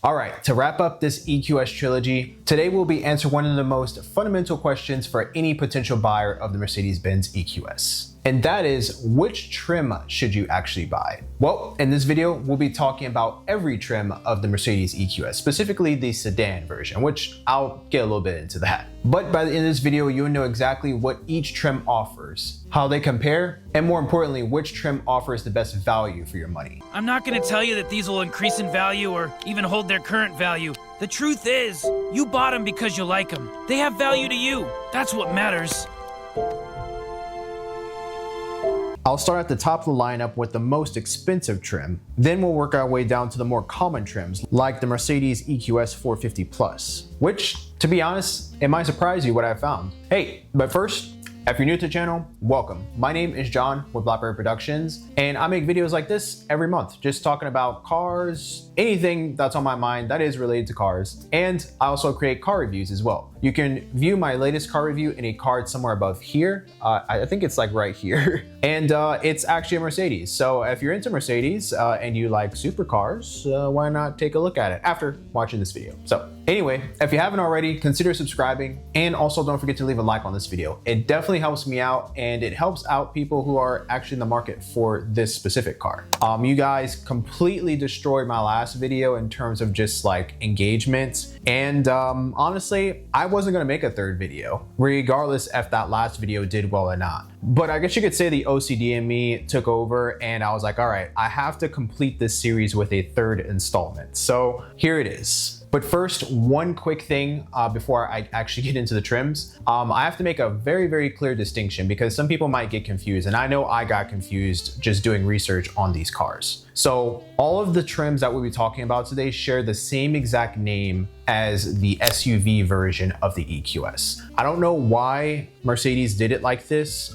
All right, to wrap up this EQS trilogy, today we'll be answering one of the most fundamental questions for any potential buyer of the Mercedes-Benz EQS. And that is, which trim should you actually buy? Well, in this video, we'll be talking about every trim of the Mercedes EQS, specifically the sedan version, which I'll get a little bit into that. But by the end of this video, you'll know exactly what each trim offers, how they compare, and more importantly, which trim offers the best value for your money. I'm not going to tell you that these will increase in value or even hold their current value. The truth is, you bought them because you like them. They have value to you. That's what matters. I'll start at the top of the lineup with the most expensive trim. Then we'll work our way down to the more common trims, like the Mercedes EQS 450 Plus, which, to be honest, it might surprise you what I found. Hey, but first, if you're new to the channel, welcome. My name is John with Blackbird Productions, and I make videos like this every month, just talking about cars, anything that's on my mind that is related to cars. And I also create car reviews as well. You can view my latest car review in a card somewhere above here. I think it's like right here. And it's actually a Mercedes. So if you're into Mercedes and you like supercars, why not take a look at it after watching this video? So anyway, if you haven't already, consider subscribing, and also don't forget to leave a like on this video. It definitely helps me out, and it helps out people who are actually in the market for this specific car. You guys completely destroyed my last video in terms of just like engagement. And honestly, I wasn't gonna make a third video, regardless if that last video did well or not. But I guess you could say the OCD in me took over, and I was like, all right, I have to complete this series with a third installment. So here it is. But first, one quick thing before I actually get into the trims. I have to make a very, very clear distinction because some people might get confused, and I know I got confused just doing research on these cars. So all of the trims that we'll be talking about today share the same exact name as the SUV version of the EQS. I don't know why Mercedes did it like this,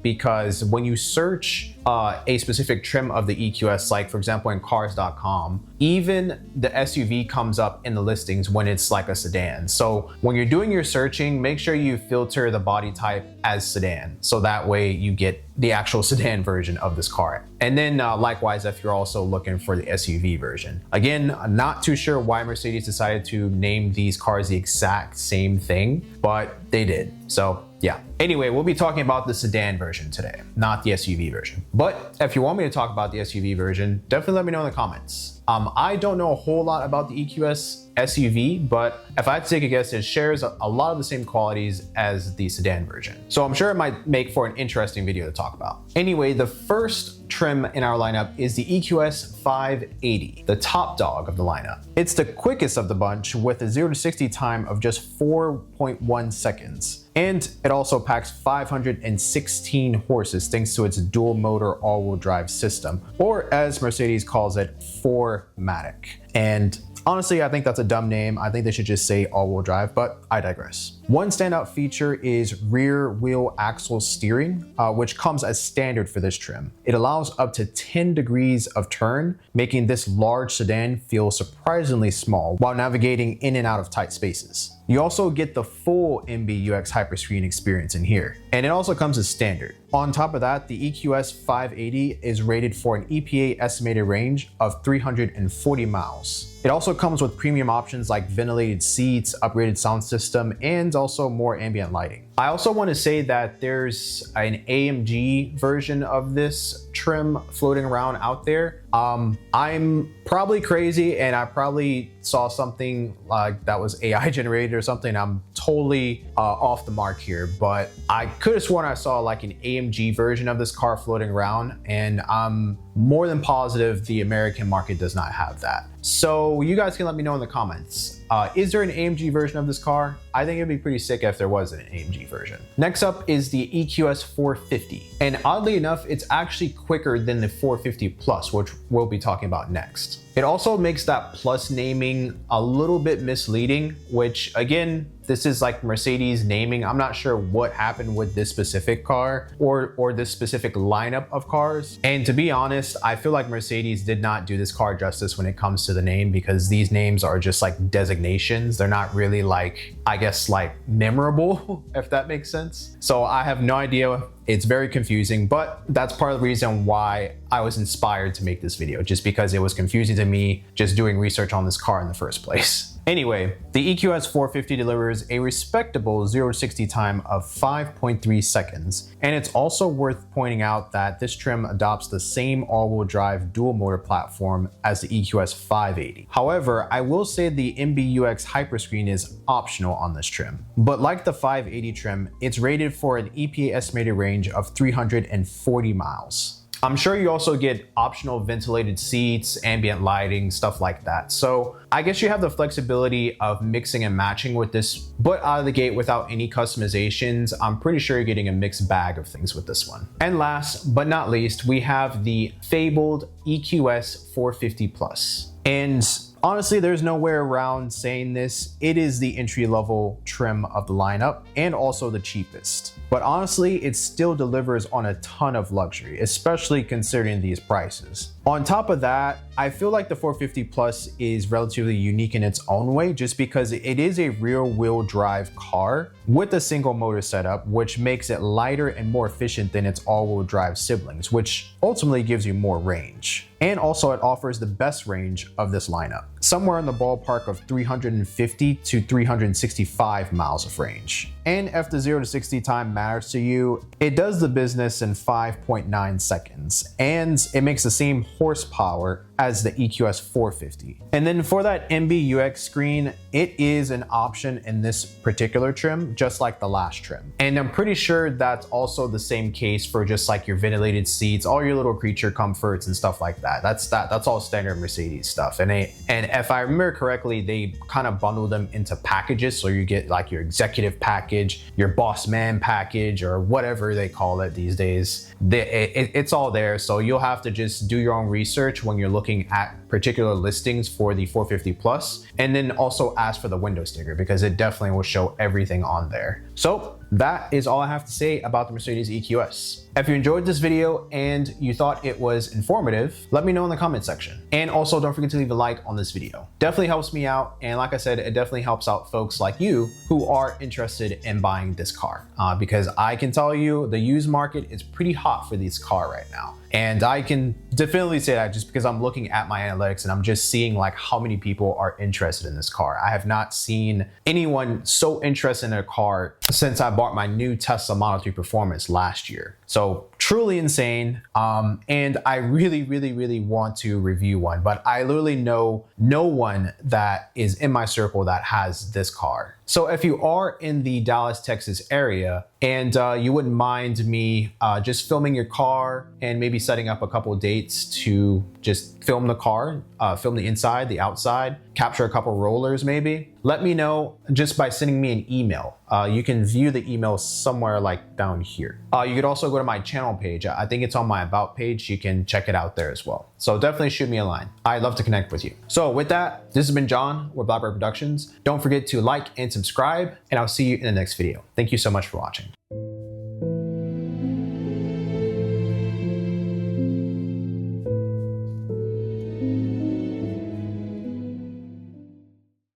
because when you search a specific trim of the EQS, like for example in cars.com, even the SUV comes up in the listings when it's like a sedan. So when you're doing your searching, make sure you filter the body type as sedan, so that way you get the actual sedan version of this car. And then likewise, if you're also looking for the SUV version. Again, I'm not too sure why Mercedes decided to name these cars the exact same thing, but they did. So yeah. Anyway, we'll be talking about the sedan version today, not the SUV version. But if you want me to talk about the SUV version, definitely let me know in the comments. I don't know a whole lot about the EQS SUV, but if I had to take a guess, it shares a lot of the same qualities as the sedan version. So I'm sure it might make for an interesting video to talk about. Anyway, the first trim in our lineup is the EQS 580, the top dog of the lineup. It's the quickest of the bunch with a 0 to 60 time of just 4.1 seconds. And it also packs 516 horses thanks to its dual motor all-wheel drive system, or as Mercedes calls it, 4MATIC. And honestly, I think that's a dumb name. I think they should just say all-wheel drive, but I digress. One standout feature is rear wheel axle steering, which comes as standard for this trim. It allows up to 10 degrees of turn, making this large sedan feel surprisingly small while navigating in and out of tight spaces. You also get the full MBUX Hyperscreen experience in here, and it also comes as standard. On top of that, the EQS 580 is rated for an EPA estimated range of 340 miles. It also comes with premium options like ventilated seats, upgraded sound system, and also more ambient lighting. I also want to say that there's an AMG version of this trim floating around out there. I'm probably crazy, and I probably saw something like that was AI generated or something. I'm totally off the mark here, but I could have sworn I saw like an AMG version of this car floating around, and I'm more than positive the American market does not have that. So you guys can let me know in the comments. Is there an AMG version of this car? I think it'd be pretty sick if there was an AMG version. Next up is the EQS 450. And oddly enough, it's actually quicker than the 450 Plus, which we'll be talking about next. It also makes that Plus naming a little bit misleading, which again, this is like Mercedes naming. I'm not sure what happened with this specific car or this specific lineup of cars. And to be honest, I feel like Mercedes did not do this car justice when it comes to the name, because these names are just like designations. They're not really like, I guess, like memorable, if that makes sense. So I have no idea It's very confusing, but that's part of the reason why I was inspired to make this video, just because it was confusing to me just doing research on this car in the first place. Anyway, the EQS 450 delivers a respectable 0 to 60 time of 5.3 seconds. And it's also worth pointing out that this trim adopts the same all-wheel drive dual motor platform as the EQS 580. However, I will say the MBUX Hyperscreen is optional on this trim. But like the 580 trim, it's rated for an EPA estimated range of 340 miles. I'm sure you also get optional ventilated seats, ambient lighting, stuff like that. So I guess you have the flexibility of mixing and matching with this, but out of the gate without any customizations, I'm pretty sure you're getting a mixed bag of things with this one. And last but not least, we have the fabled EQS 450 Plus. And honestly, there's no way around saying this. It is the entry-level trim of the lineup and also the cheapest. But honestly, it still delivers on a ton of luxury, especially considering these prices. On top of that, I feel like the 450 Plus is relatively unique in its own way, just because it is a rear-wheel drive car with a single motor setup, which makes it lighter and more efficient than its all-wheel drive siblings, which ultimately gives you more range. And also it offers the best range of this lineup, somewhere in the ballpark of 350 to 365 miles of range. And if the 0 to 60 time matters to you, it does the business in 5.9 seconds, and it makes the same horsepower as the EQS 450. And then for that MBUX screen, it is an option in this particular trim, just like the last trim. And I'm pretty sure that's also the same case for just like your ventilated seats, all your little creature comforts and stuff like that. That's all standard Mercedes stuff. And if I remember correctly, they kind of bundle them into packages. So you get like your executive package, your boss man package, or whatever they call it these days. It's all there. So you'll have to just do your own research when you're looking at particular listings for the 450 Plus, and then also ask for the window sticker, because it definitely will show everything on there. So that is all I have to say about the Mercedes EQS. If you enjoyed this video and you thought it was informative, let me know in the comment section. And also don't forget to leave a like on this video. Definitely helps me out. And like I said, it definitely helps out folks like you who are interested in buying this car. Because I can tell you the used market is pretty hot for this car right now. And I can definitely say that just because I'm looking at my analytics and I'm just seeing like how many people are interested in this car. I have not seen anyone so interested in a car since I bought my new Tesla Model 3 Performance last year. So truly insane. And I really want to review one, but I literally know no one that is in my circle that has this car. So if you are in the Dallas, Texas area and you wouldn't mind me just filming your car and maybe setting up a couple of dates to just film the car, film the inside, the outside, capture a couple rollers maybe, let me know just by sending me an email. You can view the email somewhere like down here. You could also go to my channel page. I think it's on my About page. You can check it out there as well. So definitely shoot me a line. I'd love to connect with you. So with that, this has been John with Blackbird Productions. Don't forget to like and subscribe, and I'll see you in the next video. Thank you so much for watching.